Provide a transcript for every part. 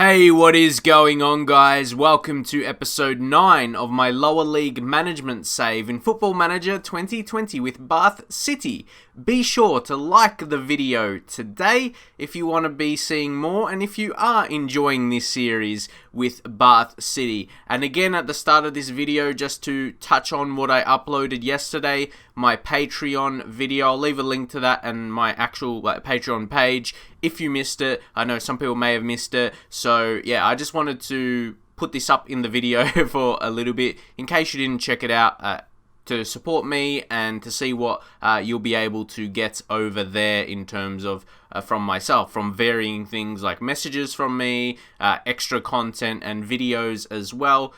Hey, what is going on, guys? Welcome to episode 9 of my Lower League management save in Football Manager 2020 with Bath City. Be sure to like the video today if you want to be seeing more and if you are enjoying this series with Bath City. And again, at the start of this video, just to touch on what I uploaded yesterday, my Patreon video. I'll leave a link to that and my actual Patreon page if you missed it. I know some people may have missed it. So yeah, I just wanted to put this up in the video for a little bit in case you didn't check it out, to support me and to see what you'll be able to get over there in terms of from myself, from varying things like messages from me, extra content and videos as well.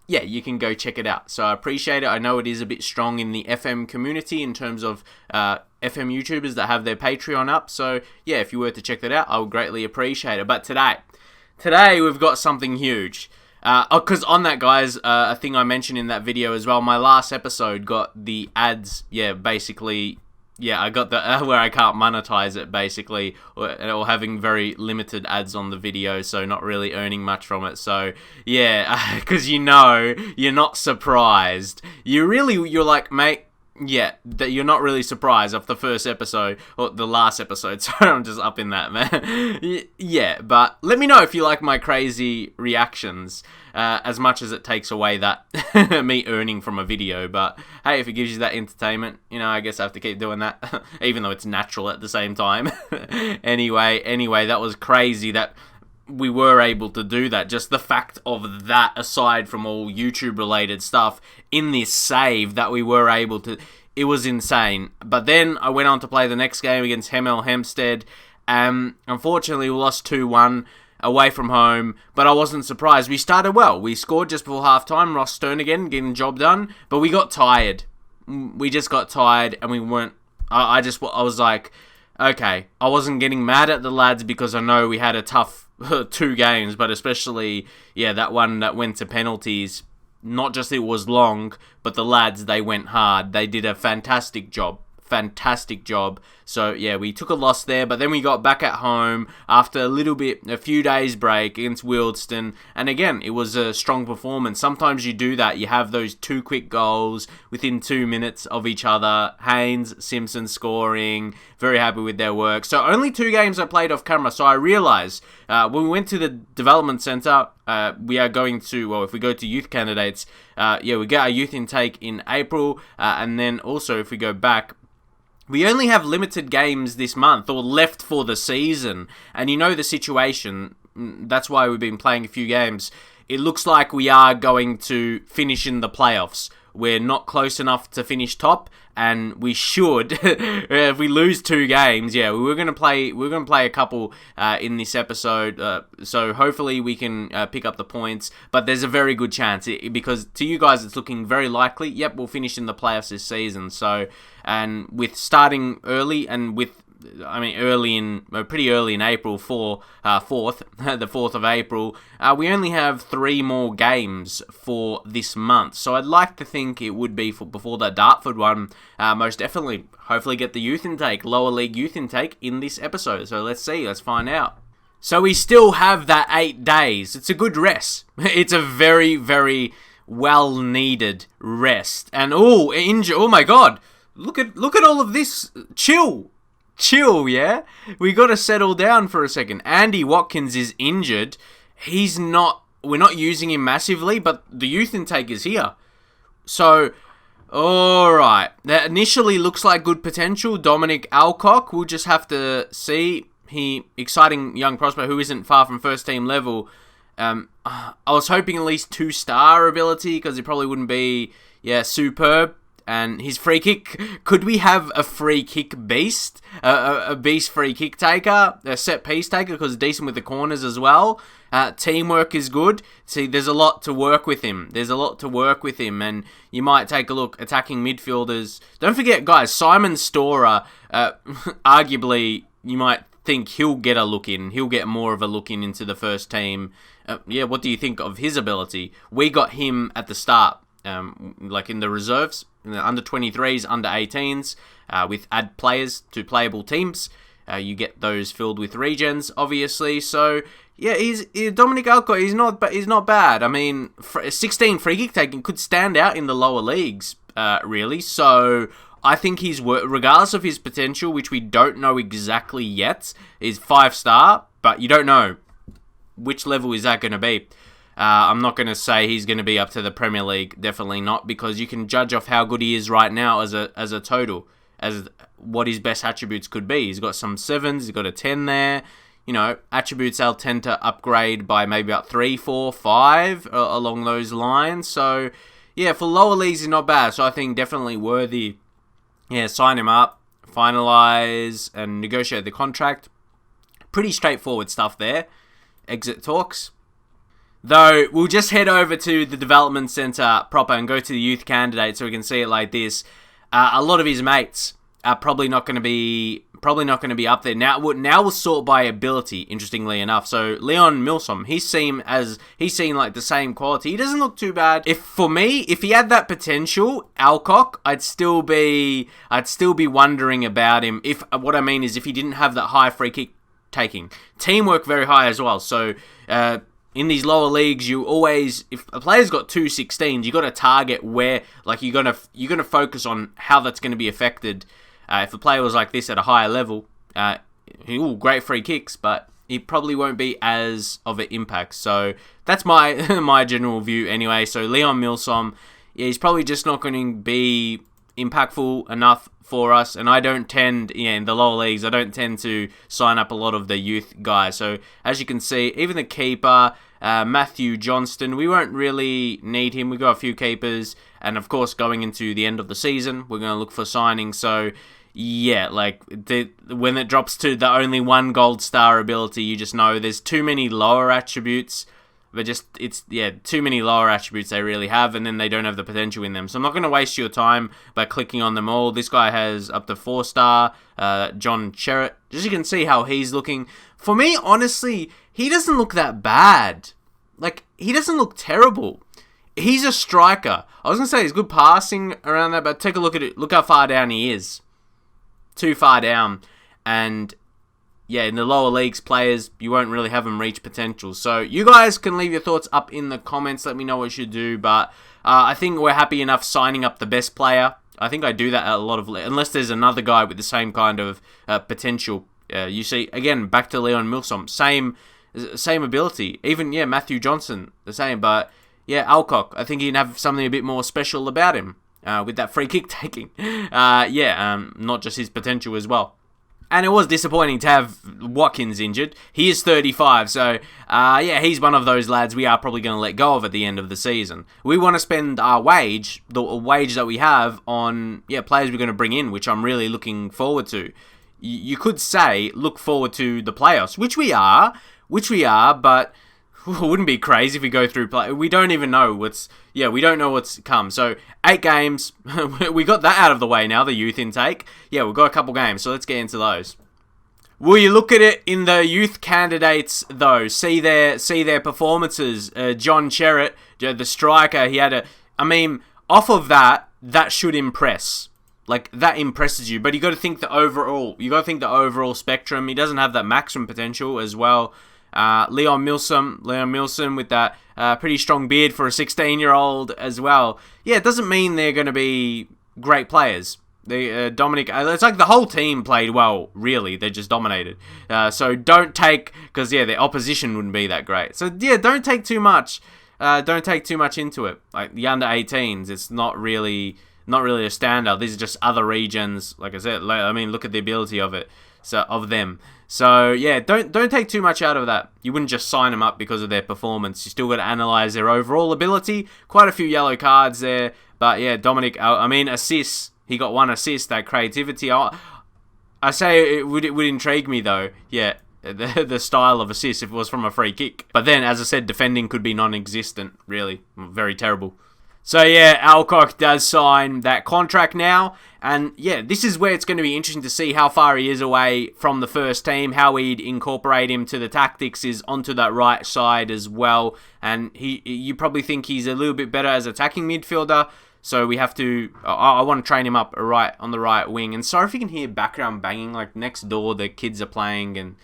Yeah, you can go check it out. So I appreciate it. I know it is a bit strong in the FM community in terms of FM YouTubers that have their Patreon up. So yeah, if you were to check that out, I would greatly appreciate it. But today we've got something huge. Because on that, guys, a thing I mentioned in that video as well, my last episode got the ads, I got the where I can't monetize it, basically, or having very limited ads on the video, so not really earning much from it. So yeah, because you're not surprised. You're like, mate. Yeah, that you're not really surprised off the first episode, or the last episode, sorry, I'm just up in that, man. Yeah, but let me know if you like my crazy reactions, as much as it takes away that me earning from a video, but hey, if it gives you that entertainment, I guess I have to keep doing that, even though it's natural at the same time. Anyway, that was crazy that we were able to do that. Just the fact of that, aside from all YouTube related stuff, in this save that we were able to, it was insane. But then I went on to play the next game against Hemel Hempstead. Unfortunately, we lost 2-1 away from home, but I wasn't surprised. We started well. We scored just before halftime. Ross Stern again, getting the job done, but we got tired. We just got tired, and we weren't. I was like, okay, I wasn't getting mad at the lads because I know we had a tough 2 games, but especially, that one that went to penalties. Not just it was long, but the lads, they went hard. They did a fantastic job. So yeah, we took a loss there, but then we got back at home after a few days break against Wealdstone, and again, it was a strong performance. Sometimes you do that, you have those 2 quick goals within 2 minutes of each other. Haynes, Simpson scoring, very happy with their work. So only 2 games I played off camera, so I realised when we went to the development centre, we are going to, if we go to youth candidates, we get our youth intake in April, and then also if we go back, we only have limited games this month, or left for the season, and the situation, that's why we've been playing a few games. It looks like we are going to finish in the playoffs. We're not close enough to finish top, and we should. If we lose 2 games, we're gonna play a couple in this episode. So hopefully we can pick up the points. But there's a very good chance because to you guys it's looking very likely. Yep, we'll finish in the playoffs this season. So, and with starting early and with. Pretty early in April, the 4th of April, we only have 3 more games for this month. So I'd like to think it would be before the Dartford one, most definitely. Hopefully get the youth intake, Lower League youth intake in this episode. So let's find out. So we still have that 8 days. It's a good rest. It's a very, very well needed rest. And oh my God, look at all of this. Chill, yeah? We got to settle down for a second. Andy Watkins is injured. We're not using him massively, but the youth intake is here. So, alright. That initially looks like good potential. Dominic Alcock, we'll just have to see. Exciting young prospect who isn't far from first team level. I was hoping at least 2-star ability, because it probably wouldn't be, superb. And his free kick, could we have a free kick beast? A beast free kick taker? A set piece taker, because he's decent with the corners as well. Teamwork is good. See, there's a lot to work with him. And you might take a look, attacking midfielders. Don't forget, guys, Simon Storer, arguably, you might think he'll get a look in. He'll get more of a look into the first team. What do you think of his ability? We got him at the start. Like in the reserves, in the under 23s, under 18s, with add players to playable teams. you get those filled with regens, obviously. So yeah, Dominic Alcock. He's not bad. I mean, 16 free kick taking could stand out in the lower leagues, really. So I think he's, regardless of his potential, which we don't know exactly yet, is 5-star, but you don't know which level is that going to be. I'm not going to say he's going to be up to the Premier League, definitely not, because you can judge off how good he is right now as a total, as what his best attributes could be. He's got some 7s, he's got a 10 there. You know, attributes they'll tend to upgrade by maybe about 3, 4, 5 along those lines. So yeah, for lower leagues, he's not bad. So I think definitely worthy. Yeah, sign him up, finalize and negotiate the contract. Pretty straightforward stuff there. Exit talks. Though, we'll just head over to the development centre proper and go to the youth candidate so we can see it like this. A lot of his mates are probably not going to be up there. Now we'll sort by ability, interestingly enough. So Leon Milsom, he's seen like the same quality. He doesn't look too bad. If he had that potential, Alcock, I'd still be wondering about him. What I mean is if he didn't have that high free kick taking. Teamwork very high as well. So in these lower leagues, you always, if a player's got 2 16s, you got to target where, like, you're gonna focus on how that's going to be affected. If a player was like this at a higher level, great free kicks, but he probably won't be as of an impact. So that's my my general view anyway. So Leon Milsom, yeah, he's probably just not going to be impactful enough for us, and I don't tend, in the lower leagues, I don't tend to sign up a lot of the youth guys. So as you can see, even the keeper, Matthew Johnston, we won't really need him. We've got a few keepers, and of course, going into the end of the season, we're going to look for signings. So yeah, like when it drops to the only 1 gold star ability, you just know there's too many lower attributes. But too many lower attributes they really have, and then they don't have the potential in them. So I'm not going to waste your time by clicking on them all. This guy has up to 4-star, John Jarrett. Just you can see how he's looking. For me, honestly, he doesn't look that bad. Like, he doesn't look terrible. He's a striker. I was going to say he's good passing around that, but take a look at it. Look how far down he is. Too far down. And yeah, in the lower leagues, players, you won't really have them reach potential. So you guys can leave your thoughts up in the comments. Let me know what you should do. But I think we're happy enough signing up the best player. I think I do that at a lot of... Unless there's another guy with the same kind of potential. You see, again, back to Leon Milsom. Same ability. Even, Matthew Johnson, the same. But, Alcock, I think he'd have something a bit more special about him. With that free kick taking. Not just his potential as well. And it was disappointing to have Watkins injured. He is 35, so he's one of those lads we are probably going to let go of at the end of the season. We want to spend our wage, the wage that we have, on players we're going to bring in, which I'm really looking forward to. You could say look forward to the playoffs, which we are, but it wouldn't be crazy if we go through play. We don't even know we don't know what's come. So 8 games, we got that out of the way now, the youth intake. Yeah, we've got a couple games, so let's get into those. Will you look at it in the youth candidates though? See their performances. John Jarrett, the striker, he had off of that should impress. Like, that impresses you, but you got to think the overall spectrum. He doesn't have that maximum potential as well. Leon Milsom with that pretty strong beard for a 16-year-old as well. Yeah, it doesn't mean they're going to be great players. Dominic, it's like the whole team played well, really. They just dominated. So don't take, because their opposition wouldn't be that great. So don't take too much. Don't take too much into it. Like the under 18s, it's not really a standout. These are just other regions. Like I said, look at the ability of it. So of them. So don't take too much out of that. You wouldn't just sign them up because of their performance. You still got to analyze their overall ability. Quite a few yellow cards there, but Dominic. Assists. He got 1 assist. That creativity. I say it would intrigue me though. Yeah, the style of assist if it was from a free kick. But then, as I said, defending could be non-existent. Really, very terrible. So Alcock does sign that contract now, and this is where it's going to be interesting to see how far he is away from the first team, how we'd incorporate him to the tactics is onto that right side as well, and you probably think he's a little bit better as attacking midfielder, So we have to. I want to train him up on the right wing. And sorry if you can hear background banging, like next door the kids are playing, and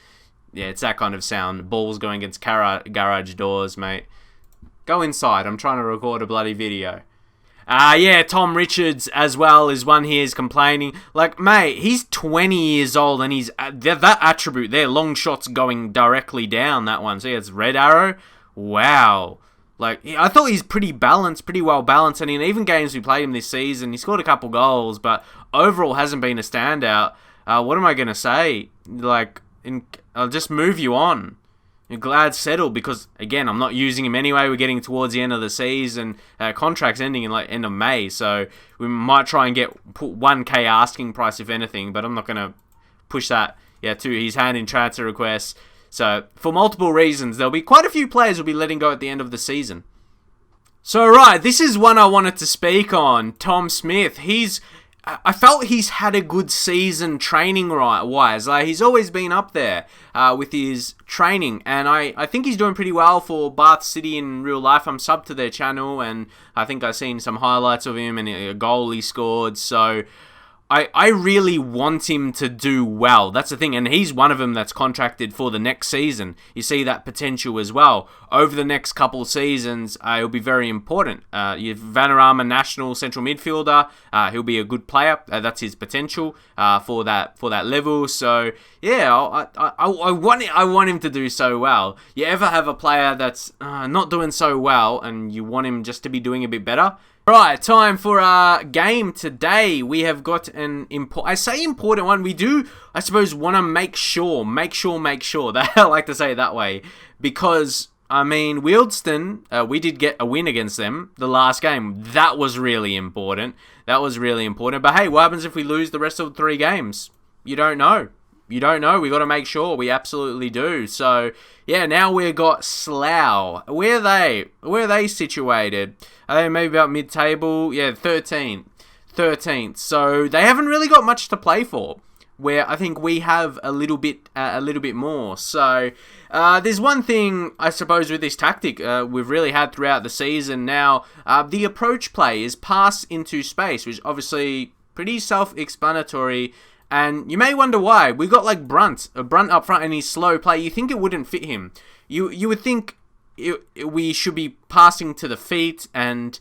yeah, it's that kind of sound. Balls going against garage doors, mate. Go inside. I'm trying to record a bloody video. Yeah, Tom Richards as well is one here is complaining. Like, mate, he's 20 years old and he's that attribute there, long shots going directly down that one. See, it's red arrow. Wow. Like, I thought he's pretty balanced, pretty well balanced. And in even games we played him this season, he scored a couple goals, but overall hasn't been a standout. What am I going to say? Like, I'll just move you on. Glad settled because, again, I'm not using him anyway. We're getting towards the end of the season. Contract's ending in like end of May, so we might try and put 1K asking price if anything, but I'm not going to push that to his hand in transfer requests. So for multiple reasons, there'll be quite a few players we'll be letting go at the end of the season. So right, this is one I wanted to speak on. Tom Smith, I felt he's had a good season training wise. Like, he's always been up there with his training, and I think he's doing pretty well for Bath City in real life. I'm subbed to their channel, and I think I've seen some highlights of him and a goal he scored. So I really want him to do well. That's the thing. And he's one of them that's contracted for the next season. You see that potential as well. Over the next couple seasons, it'll be very important. You've Vanarama, national central midfielder. He'll be a good player. That's his potential for that level. So, yeah, I want him to do so well. You ever have a player that's not doing so well and you want him just to be doing a bit better? Right, time for our game today. We have got an important one. We do, I suppose, want to make sure. That I like to say it that way. Because, I mean, Wealdstone, we did get a win against them the last game. That was really important. But hey, what happens if we lose the rest of the 3 games? You don't know. We got to make sure. We absolutely do. So, yeah, now we've got Slough. Where are they situated? Are they maybe about mid-table? Yeah, 13th. So, they haven't really got much to play for, where I think we have a little bit more. So, there's one thing, I suppose, with this tactic we've really had throughout the season now. The approach play is pass into space, which is obviously pretty self-explanatory. And you may wonder why. We got like Brunt up front and he's slow play. You think it wouldn't fit him. You would think we should be passing to the feet, and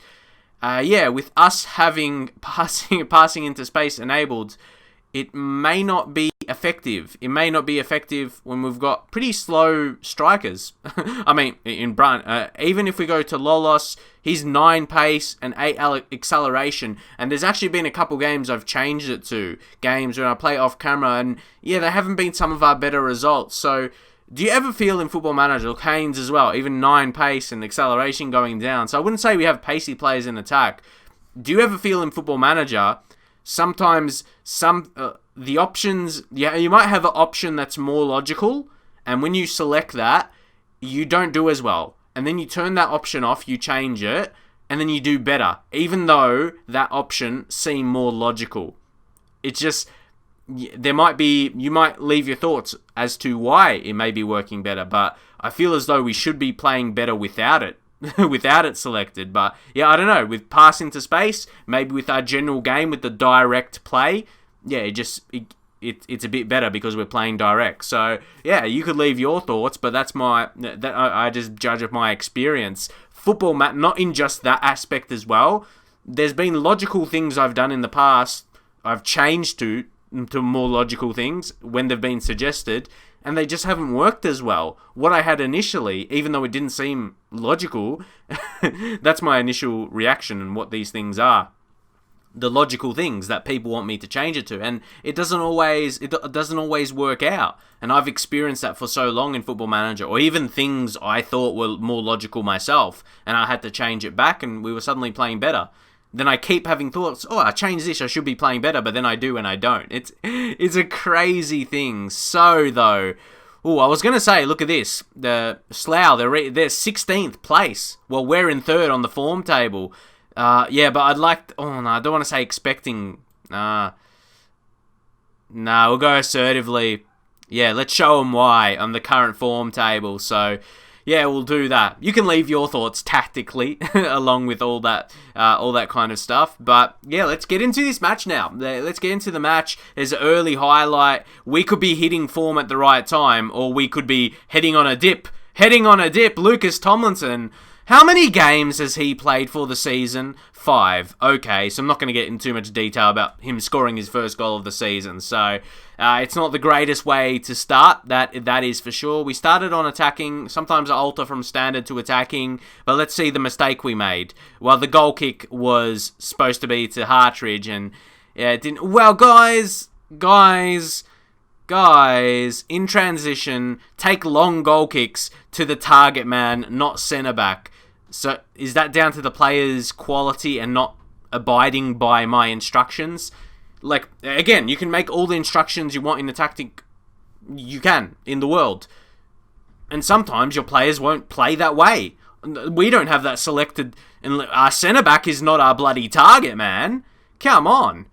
with us having passing into space enabled, it may not be effective. It may not be effective when we've got pretty slow strikers. I mean, in Brunt, even if we go to Lolos, he's 9 pace and 8 acceleration. And there's actually been a couple games I've changed it to. Games when I play off camera, and yeah, they haven't been some of our better results. So, do you ever feel in Football Manager, Haynes as well, even 9 pace and acceleration going down? So I wouldn't say we have pacey players in attack. Do you ever feel in Football Manager, sometimes the options, you might have an option that's more logical, and when you select that, you don't do as well. And then you turn that option off, you change it, and then you do better, even though that option seemed more logical. It's just, you might leave your thoughts as to why it may be working better, but I feel as though we should be playing better without it. Without it selected. But yeah, I don't know, with pass into space, maybe with our general game with the direct play, yeah, it's a bit better because we're playing direct. So yeah, you could leave your thoughts, but I just judge of my experience. Football, not in just that aspect as well. There's been logical things I've done in the past, I've changed to more logical things when they've been suggested, and they just haven't worked as well. What I had initially, even though it didn't seem logical, that's my initial reaction and what these things are. The logical things that people want me to change it to, and it doesn't always work out. And I've experienced that for so long in Football Manager, or even things I thought were more logical myself, and I had to change it back, and we were suddenly playing better. Then I keep having thoughts, I changed this, I should be playing better, but then I do and I don't. It's a crazy thing. So, though, I was going to say, look at this. The Slough, they're 16th place. Well, we're in 3rd on the form table. But I'd like... I don't want to say expecting... we'll go assertively. Yeah, let's show them why on the current form table. So, Yeah, we'll do that. You can leave your thoughts tactically along with all that kind of stuff. But yeah, let's get into this match now. Let's get into the match. There's an early highlight. We could be hitting form at the right time, or we could be heading on a dip. Lucas Tomlinson. How many games has he played for the season? 5. Okay, so I'm not going to get into too much detail about him scoring his first goal of the season. So it's not the greatest way to start, that is for sure. We started on attacking. Sometimes I alter from standard to attacking, but let's see the mistake we made. Well, the goal kick was supposed to be to Hartridge, and yeah, it didn't. Well, guys, in transition, take long goal kicks to the target man, not centre back. So is that down to the player's quality and not abiding by my instructions? Like, again, you can make all the instructions you want in the tactic you can in the world. And sometimes your players won't play that way. We don't have that selected. And our centre back is not our bloody target man. Come on.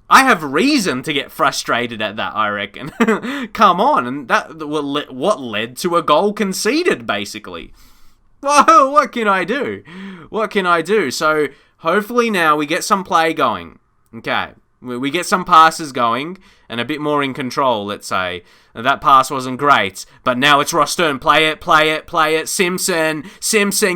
I have reason to get frustrated at that, I reckon. Come on. And that what led to a goal conceded, basically. Well, what can I do? So, hopefully now we get some play going. Okay. We get some passes going and a bit more in control, let's say. That pass wasn't great, but now it's Ross Stern. Play it. Simpson,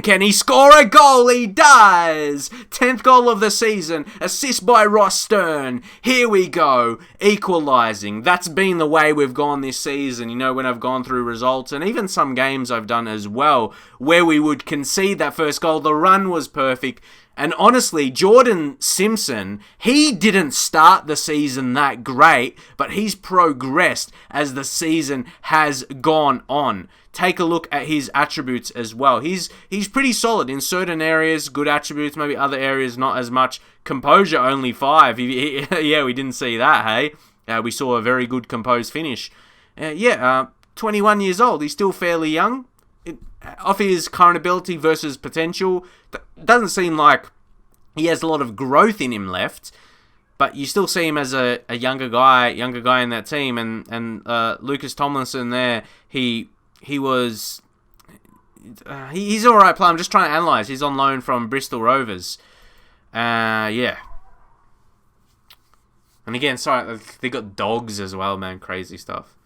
can he score a goal? He does! 10th goal of the season, assist by Ross Stern. Here we go, equalising. That's been the way we've gone this season, when I've gone through results, and even some games I've done as well, where we would concede that first goal. The run was perfect. And honestly, Jordan Simpson, he didn't start the season that great, but he's progressed as the season has gone on. Take a look at his attributes as well. He's pretty solid in certain areas, good attributes, maybe other areas not as much. Composure only 5. Yeah, we didn't see that, hey? We saw a very good composed finish. 21 years old. He's still fairly young. Off his current ability versus potential, doesn't seem like he has a lot of growth in him left, but you still see him as a younger guy in that team. And Lucas Tomlinson there, he's all right player. I'm just trying to analyse. He's on loan from Bristol Rovers. Yeah. And again, sorry, they got dogs as well, man. Crazy stuff.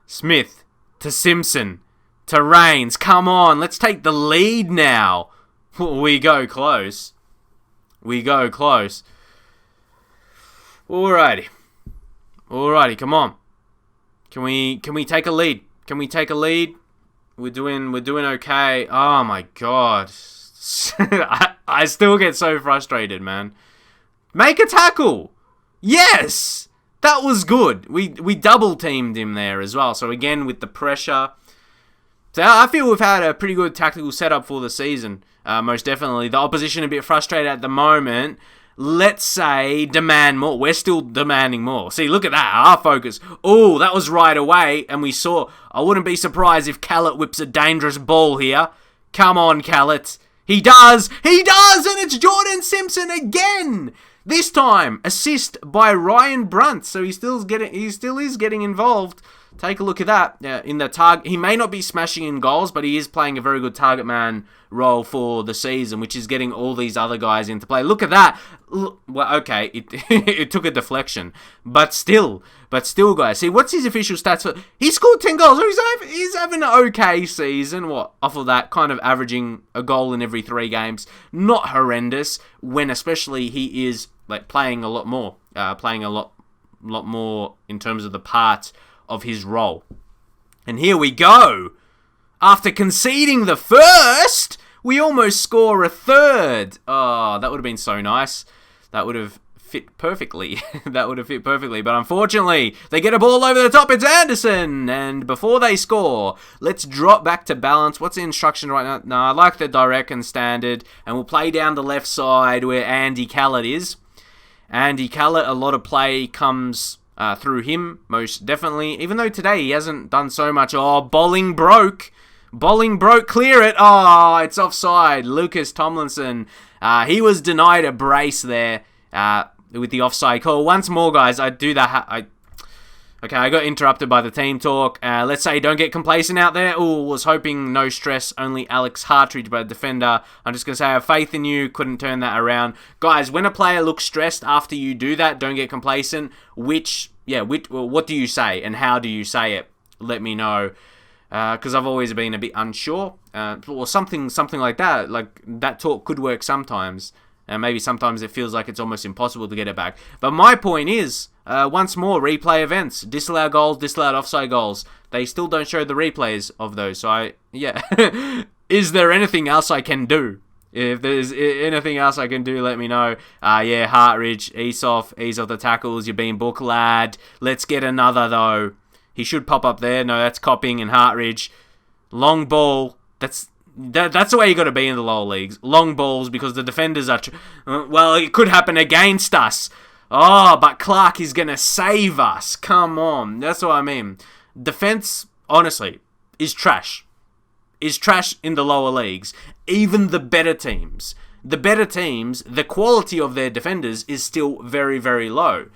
Smith to Simpson to Rains. Come on, let's take the lead now. We go close. Alrighty, come on. Can we take a lead? We're doing okay. Oh my god. I still get so frustrated, man. Make a tackle. Yes! That was good. We double teamed him there as well. So again, with the pressure. So I feel we've had a pretty good tactical setup for the season. Most definitely. The opposition a bit frustrated at the moment. Let's say demand more. We're still demanding more. See, look at that. Our focus. Oh, that was right away. And we saw. I wouldn't be surprised if Callett whips a dangerous ball here. Come on, Callett. He does. And it's Jordan Simpson again. This time, assist by Ryan Brunt. So he still is getting involved. Take a look at that. In the target, he may not be smashing in goals, but he is playing a very good target man role for the season, which is getting all these other guys into play. Look at that. Well, okay, it took a deflection, but still, guys. See, what's his official stats for? He scored 10 goals. He's having an okay season. What, off of that, kind of averaging a goal in every 3 games. Not horrendous. When especially he is like playing a lot more, lot more in terms of the part of his role. And here we go. After conceding the first, we almost score a third. Oh, that would have been so nice. That would have fit perfectly. But unfortunately, they get a ball over the top. It's Anderson. And before they score, let's drop back to balance. What's the instruction right now? No, I like the direct and standard. And we'll play down the left side where Andy Callett is. Andy Callett, a lot of play comes through him, most definitely. Even though today he hasn't done so much. Oh, bowling broke, clear it. Oh, it's offside. Lucas Tomlinson, he was denied a brace there with the offside call. Once more, guys, I do that. Okay, I got interrupted by the team talk. Let's say don't get complacent out there. Was hoping no stress, only Alex Hartridge, but a defender. I'm just going to say I have faith in you. Couldn't turn that around. Guys, when a player looks stressed after you do that, don't get complacent. What do you say and how do you say it? Let me know. Because I've always been a bit unsure. Or something like that. Like, that talk could work sometimes. Maybe sometimes it feels like it's almost impossible to get it back. But my point is, once more, replay events. Disallowed goals, disallowed offside goals. They still don't show the replays of those. So, is there anything else I can do? If there's anything else I can do, let me know. Hartridge, ease off the tackles. You're being booked, lad. Let's get another, though. He should pop up there. No, that's Copping and Hartridge. Long ball. That's the way you got to be in the lower leagues. Long balls, because the defenders are... it could happen against us. Oh, but Clark is going to save us. Come on. That's what I mean. Defense, honestly, is trash. Is trash in the lower leagues. Even the better teams. The quality of their defenders is still very, very low.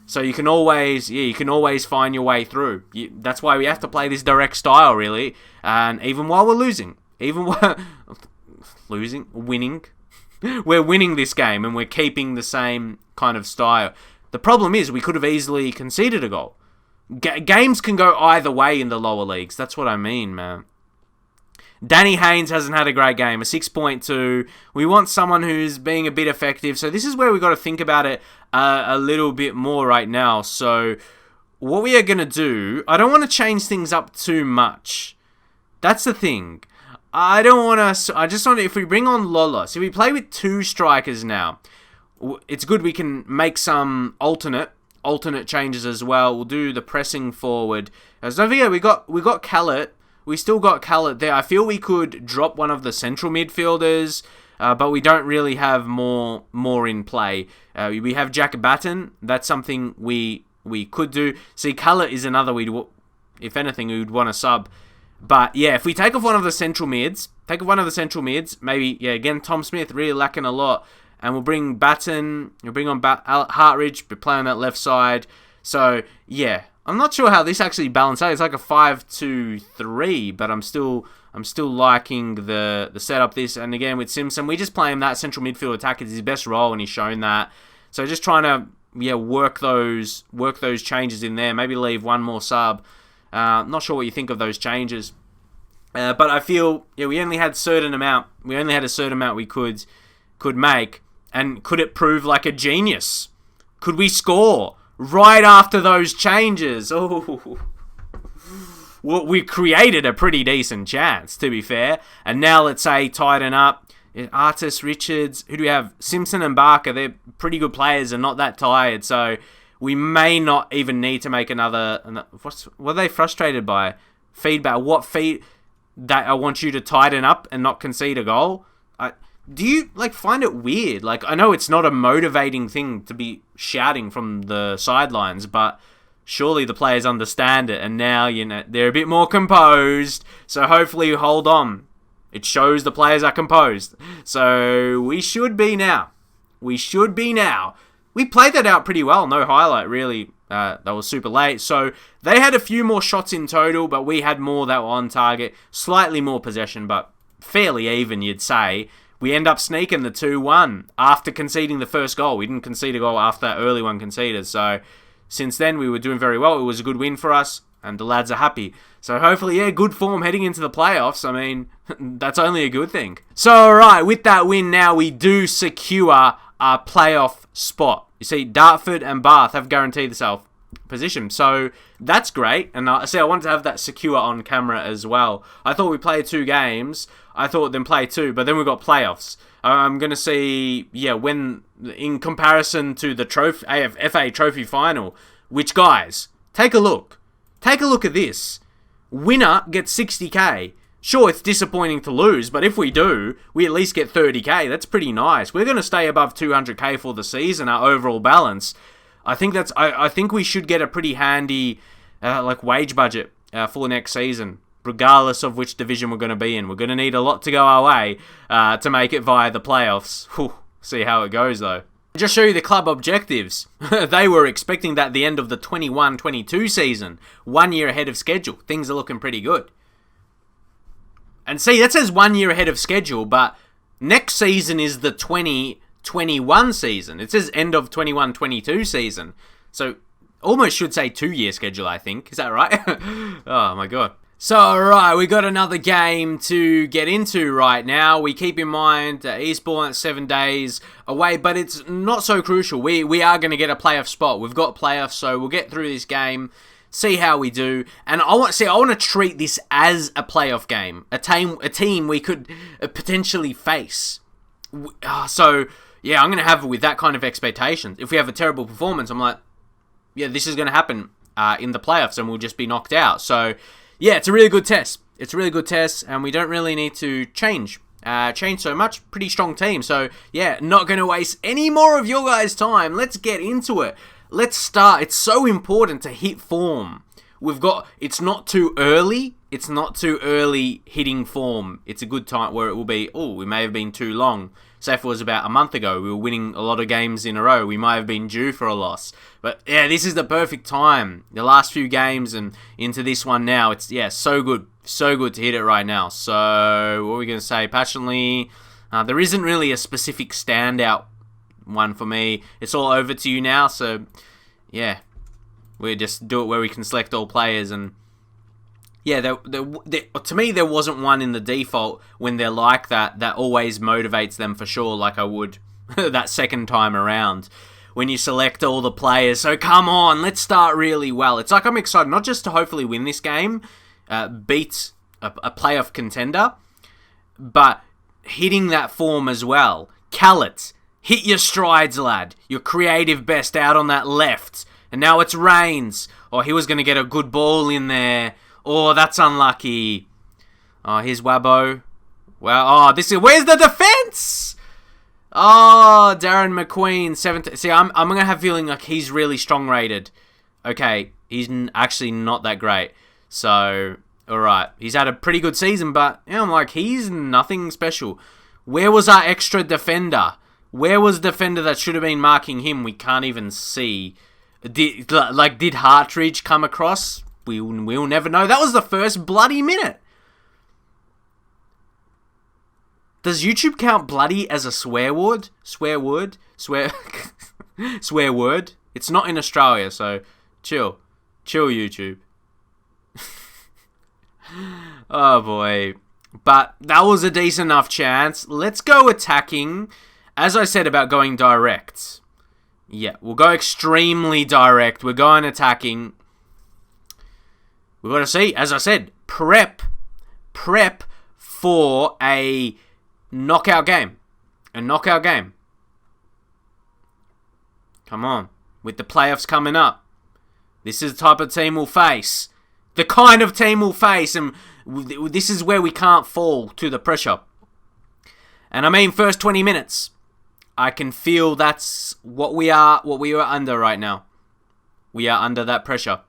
So you can always find your way through. That's why we have to play this direct style, really. And even while we're losing... winning. We're winning this game and we're keeping the same kind of style. The problem is we could have easily conceded a goal. Games can go either way in the lower leagues. That's what I mean, man. Danny Haynes hasn't had a great game, a 6.2. We want someone who's being a bit effective. So this is where we got to think about it a little bit more right now. So what we are going to do, I don't want to change things up too much. That's the thing. I just want to, if we bring on Lola, so we play with two strikers now. It's good we can make some alternate changes as well. We'll do the pressing forward. As don't forget, we got Callett. We still got Callett there. I feel we could drop one of the central midfielders, but we don't really have more in play. We have Jack Batten. That's something we could do. See, Callett is another if anything, we would want to sub. But yeah, if we take off one of the central mids, maybe, again, Tom Smith really lacking a lot. And we'll bring Batten, we'll bring on Hartridge, but play on that left side. So, yeah, I'm not sure how this actually balances out. It's like a 5-2-3, but I'm still liking the setup this. And again, with Simpson, we just play him that central midfield attack. It's his best role, and he's shown that. So just trying to, work those changes in there. Maybe leave one more sub. Not sure what you think of those changes. But I feel we only had a certain amount we could make. And could it prove like a genius? Could we score right after those changes? Oh, well, we created a pretty decent chance, to be fair. And now let's say tighten up. Artis, Richards, who do we have? Simpson and Barker, they're pretty good players and not that tired. So we may not even need to make another... What are they frustrated by? Feedback. That I want you to tighten up and not concede a goal? Do you find it weird? I know it's not a motivating thing to be shouting from the sidelines, but surely the players understand it, and now they're a bit more composed. So hopefully you hold on. It shows the players are composed. So we should be now. We played that out pretty well. No highlight, really. That was super late. So they had a few more shots in total, but we had more that were on target. Slightly more possession, but fairly even, you'd say. We end up sneaking the 2-1 after conceding the first goal. We didn't concede a goal after that early one conceded. So since then, we were doing very well. It was a good win for us, and the lads are happy. So hopefully, good form heading into the playoffs. I mean, that's only a good thing. So, alright, with that win now, we do secure our playoff spot. You see, Dartford and Bath have guaranteed themselves position. So that's great. And I wanted to have that secure on camera as well. I thought we played 2 games. I thought then play 2, but then we got playoffs. I'm going to see, when in comparison to the FA Trophy final, which, guys, take a look. Take a look at this. Winner gets 60k. Sure, it's disappointing to lose, but if we do, we at least get 30k. That's pretty nice. We're going to stay above 200k for the season, our overall balance. I think we should get a pretty handy wage budget for next season, regardless of which division we're going to be in. We're going to need a lot to go our way to make it via the playoffs. Whew, see how it goes, though. Just show you the club objectives. They were expecting that at the end of the 21-22 season, 1 year ahead of schedule. Things are looking pretty good. And see, that says 1 year ahead of schedule, but next season is the 2021 season. It says end of 21-22 season. So, almost should say 2 year schedule, I think. Is that right? Oh my god. So, alright, we got another game to get into right now. We keep in mind Eastbourne 7 days away, but it's not so crucial. We are going to get a playoff spot. We've got playoffs, so we'll get through this game, see how we do. And I want to treat this as a playoff game, a team we could potentially face. So, yeah, I'm going to have it with that kind of expectations. If we have a terrible performance, I'm like, yeah, this is going to happen in the playoffs, and we'll just be knocked out. So, yeah, it's a really good test. It's a really good test, and we don't really need to change so much. Pretty strong team. So, yeah, not going to waste any more of your guys' time. Let's get into it. Let's start. It's so important to hit form. It's not too early. It's not too early hitting form. It's a good time where it will be, we may have been too long. Say if it was about a month ago, we were winning a lot of games in a row. We might have been due for a loss. But yeah, this is the perfect time. The last few games and into this one now, it's, so good. So good to hit it right now. So, what are we going to say? Passionately, there isn't really a specific standout one for me. It's all over to you now. So, yeah, we just do it where we can select all players. And yeah, to me, there wasn't one in the default when they're like that always motivates them for sure, like I would that second time around when you select all the players. So come on, let's start really well. It's like I'm excited not just to hopefully win this game, beat a playoff contender, but hitting that form as well. Callett, hit your strides, lad. Your creative best out on that left. And now it's Reigns. He was going to get a good ball in there. That's unlucky. Here's Wabo. Well, where's the defense? Darren McQueen, 17. See, I'm going to have a feeling like he's really strong rated. Okay, he's actually not that great. So, alright. He's had a pretty good season, but I'm like, he's nothing special. Where was our extra defender? Where was the defender that should have been marking him? We can't even see. Did Hartridge come across? We'll never know. That was the first bloody minute. Does YouTube count bloody as a swear word? Swear word? Swear word? It's not in Australia, so chill. Chill, YouTube. Oh, boy. But that was a decent enough chance. Let's go attacking. As I said about going direct. Yeah, we'll go extremely direct. We're going attacking. We've got to see, as I said, prep for a knockout game. A knockout game. Come on. With the playoffs coming up. This is the type of team we'll face. The kind of team we'll face. And this is where we can't fall to the pressure. And I mean, first 20 minutes. I can feel that's what we are under right now. We are under that pressure.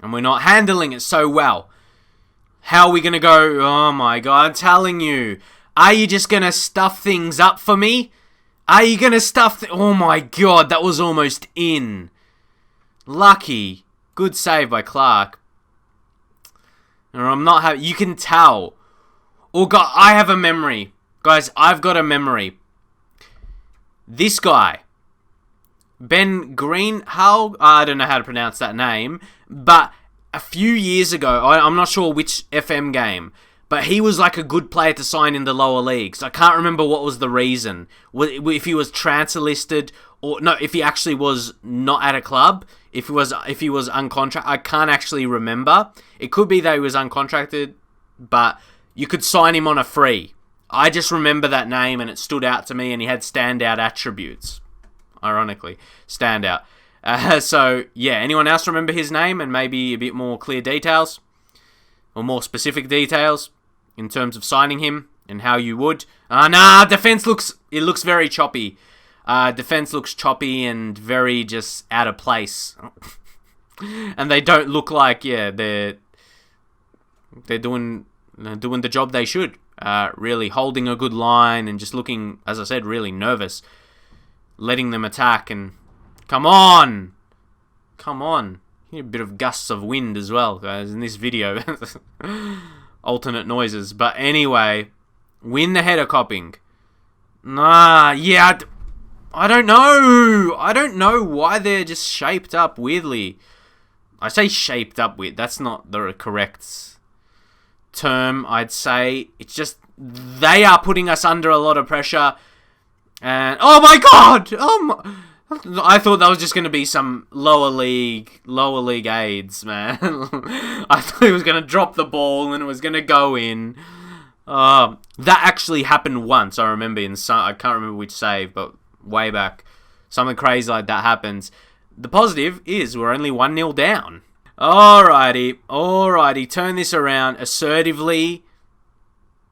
And we're not handling it so well. How are we going to go? Oh my god, I'm telling you. Are you just going to stuff things up for me? Are you going to stuff... Oh my god, that was almost in. Lucky. Good save by Clark. Or I'm not... You can tell. Oh god, I have a memory. Guys, I've got a memory. This guy. Ben Greenhalgh, I don't know how to pronounce that name, but a few years ago, I'm not sure which FM game, but he was like a good player to sign in the lower leagues. I can't remember what was the reason. If he was transfer listed, or no, if he actually was not at a club, if he was uncontracted, I can't actually remember. It could be that he was uncontracted, but you could sign him on a free. I just remember that name and it stood out to me and he had standout attributes. Ironically, standout. So, yeah, anyone else remember his name and maybe a bit more clear details? Or more specific details in terms of signing him and how you would? Defense looks very choppy. Defense looks choppy and very just out of place. And they don't look like, they're doing the job they should. Really holding a good line and just looking, as I said, really nervous. letting them attack. And come on! Come on. You need a bit of gusts of wind as well, guys, in this video. Alternate noises. But anyway, win the header copping. Yeah, I don't know. I don't know why they're just shaped up weirdly. I say shaped up weird. That's not the correct term, I'd say. It's just they are putting us under a lot of pressure. And oh my god! I thought that was just going to be some lower league aids, man. I thought he was going to drop the ball and it was going to go in. That actually happened once, I remember, I can't remember which save, but way back. Something crazy like that happens. The positive is we're only 1-0 down. Alrighty. Turn this around assertively.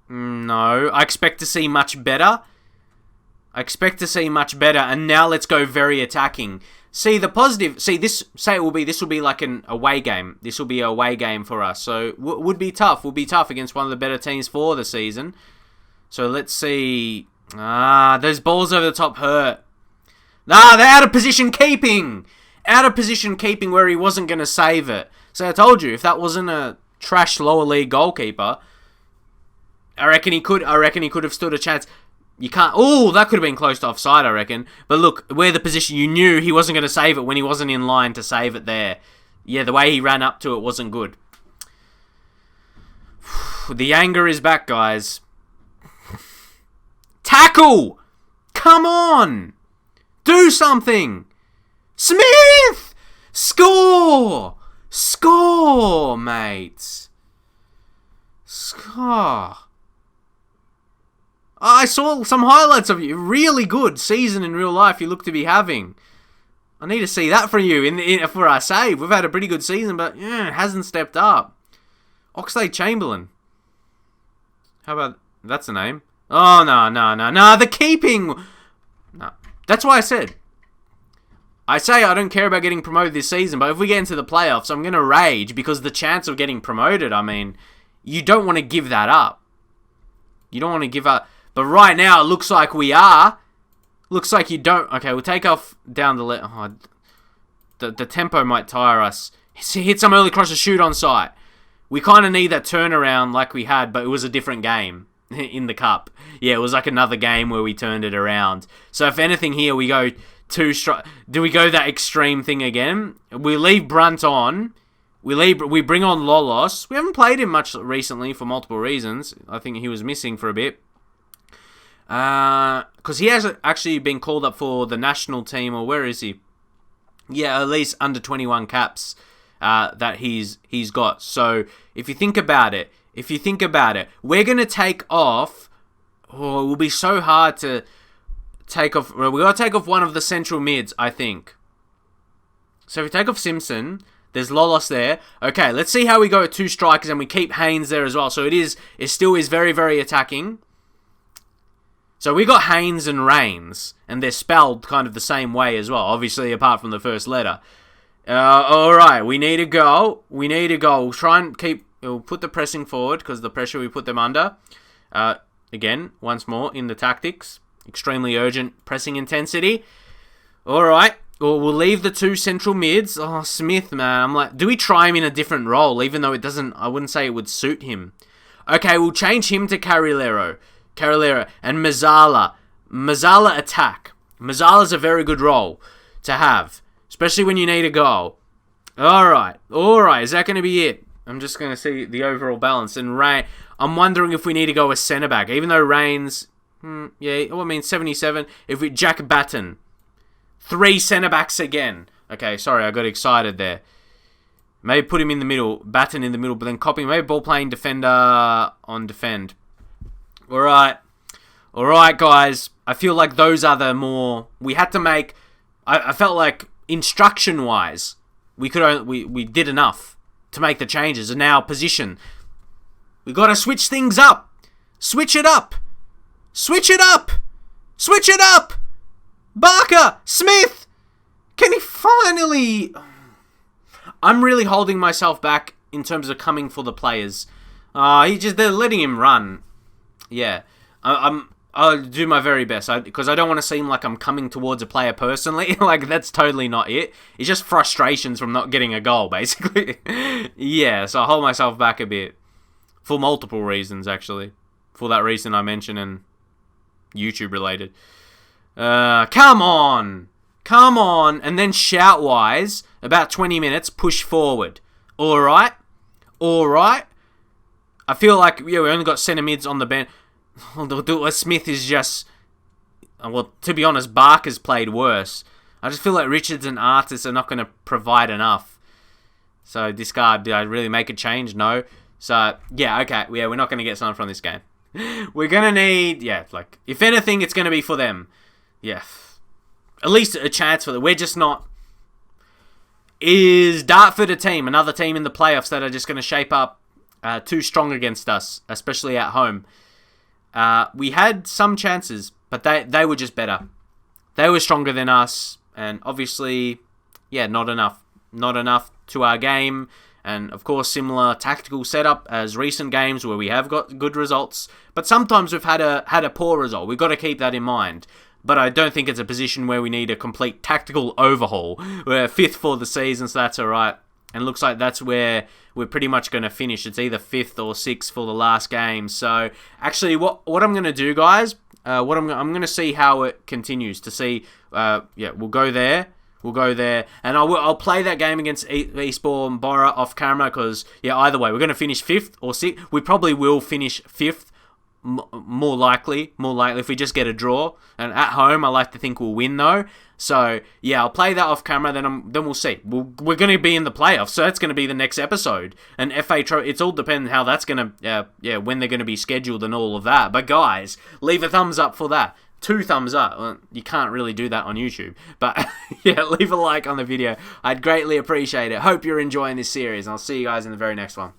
No, I expect to see much better. And now let's go very attacking. See, the positive... this will be like an away game. This will be an away game for us. So, would be tough. Will be tough against one of the better teams for the season. So, let's see... those balls over the top hurt. They're out of position keeping! Out of position keeping where he wasn't going to save it. So, I told you, if that wasn't a trash lower league goalkeeper, I reckon he could have stood a chance. You can't... that could have been close to offside, I reckon. But look, where the position, you knew he wasn't going to save it when he wasn't in line to save it there. Yeah, the way he ran up to it wasn't good. The anger is back, guys. Tackle! Come on! Do something! Smith! Score! Score, mates! Score! I saw some highlights of you. Really good season in real life you look to be having. I need to see that from you for our save. We've had a pretty good season, but it hasn't stepped up. Oxlade-Chamberlain. How about... That's the name. Oh, no. The keeping... No. That's why I said... I don't care about getting promoted this season, but if we get into the playoffs, I'm going to rage because the chance of getting promoted, I mean, you don't want to give that up. You don't want to give up... But right now, it looks like we are. Looks like you don't... Okay, we'll take off down the left. The tempo might tire us. Hit some early cross, shoot on sight. We kind of need that turnaround like we had, but it was a different game in the cup. Yeah, it was like another game where we turned it around. So if anything here, we go do we go that extreme thing again? We leave Brunt on. We bring on Lolos. We haven't played him much recently for multiple reasons. I think he was missing for a bit. Because he has actually been called up for the national team, or where is he? Yeah, at least under 21 caps that he's got. So if you think about it, we're gonna take off. Oh, it will be so hard to take off. Well, we gotta take off one of the central mids, I think. So if we take off Simpson, there's Lolos there. Okay, let's see how we go with two strikers, and we keep Haynes there as well. So it still is very, very attacking. So we got Haynes and Reigns, and they're spelled kind of the same way as well, obviously apart from the first letter. Alright, we need a goal. We'll try and we'll put the pressing forward, because the pressure we put them under. Again, once more, in the tactics. Extremely urgent pressing intensity. Alright, we'll leave the two central mids. Oh, Smith, man, I'm like, do we try him in a different role, even though it doesn't, I wouldn't say it would suit him. Okay, we'll change him to Carrilero and Mazzala. Mazzala attack. Mazzala's a very good role to have, especially when you need a goal. Alright, is that going to be it? I'm just going to see the overall balance. And I'm wondering if we need to go with centre-back, even though Reigns, 77. If we Jack Batten. 3 centre-backs again. Okay, sorry, I got excited there. Maybe put him in the middle, Batten in the middle, but then copy, maybe ball-playing defender on defend. Alright, guys. I feel like those are the more... We had to make... I felt like, instruction-wise, we did enough to make the changes. And now, position. We got to switch things up. Switch it up. Barker! Smith! Can he finally... I'm really holding myself back in terms of coming for the players. They're letting him run. Yeah, I'm I'll do my very best, because I don't want to seem like I'm coming towards a player personally. Like, that's totally not it. It's just frustrations from not getting a goal, basically. Yeah, so I hold myself back a bit. For multiple reasons, actually. For that reason I mentioned, and YouTube related. Come on! Come on! And then shout-wise, about 20 minutes, push forward. Alright? Alright? I feel like, yeah, we only got centre mids on the bench. Smith is just... Well, to be honest, Barker's played worse. I just feel like Richards and Artis are not going to provide enough. So, discard. Did I really make a change? No. So, yeah, okay. Yeah, we're not going to get something from this game. We're going to need... Yeah, like, if anything, it's going to be for them. Yeah. At least a chance for them. We're just not... Is Dartford a team? Another team in the playoffs that are just going to shape up too strong against us, especially at home. We had some chances, but they were just better. They were stronger than us, and obviously, yeah, not enough. Not enough to our game, and of course, similar tactical setup as recent games where we have got good results, but sometimes we've had a poor result. We've got to keep that in mind. But I don't think it's a position where we need a complete tactical overhaul. We're 5th for the season, so that's alright. And looks like that's where we're pretty much going to finish. It's either 5th or 6th for the last game. So, actually, what I'm going to do, guys, I'm going to see how it continues. To see, yeah, we'll go there. We'll go there. And I'll play that game against Eastbourne Borough off camera because, yeah, either way, we're going to finish 5th or 6th. We probably will finish 5th. More likely if we just get a draw. And at home, I like to think we'll win though. So yeah, I'll play that off camera. Then we'll see. We're going to be in the playoffs, so that's going to be the next episode. And FA Trophy, it's all dependent how that's going to when they're going to be scheduled and all of that. But guys, leave a thumbs up for that. 2 thumbs up. Well, you can't really do that on YouTube, but yeah, leave a like on the video. I'd greatly appreciate it. Hope you're enjoying this series, and I'll see you guys in the very next one.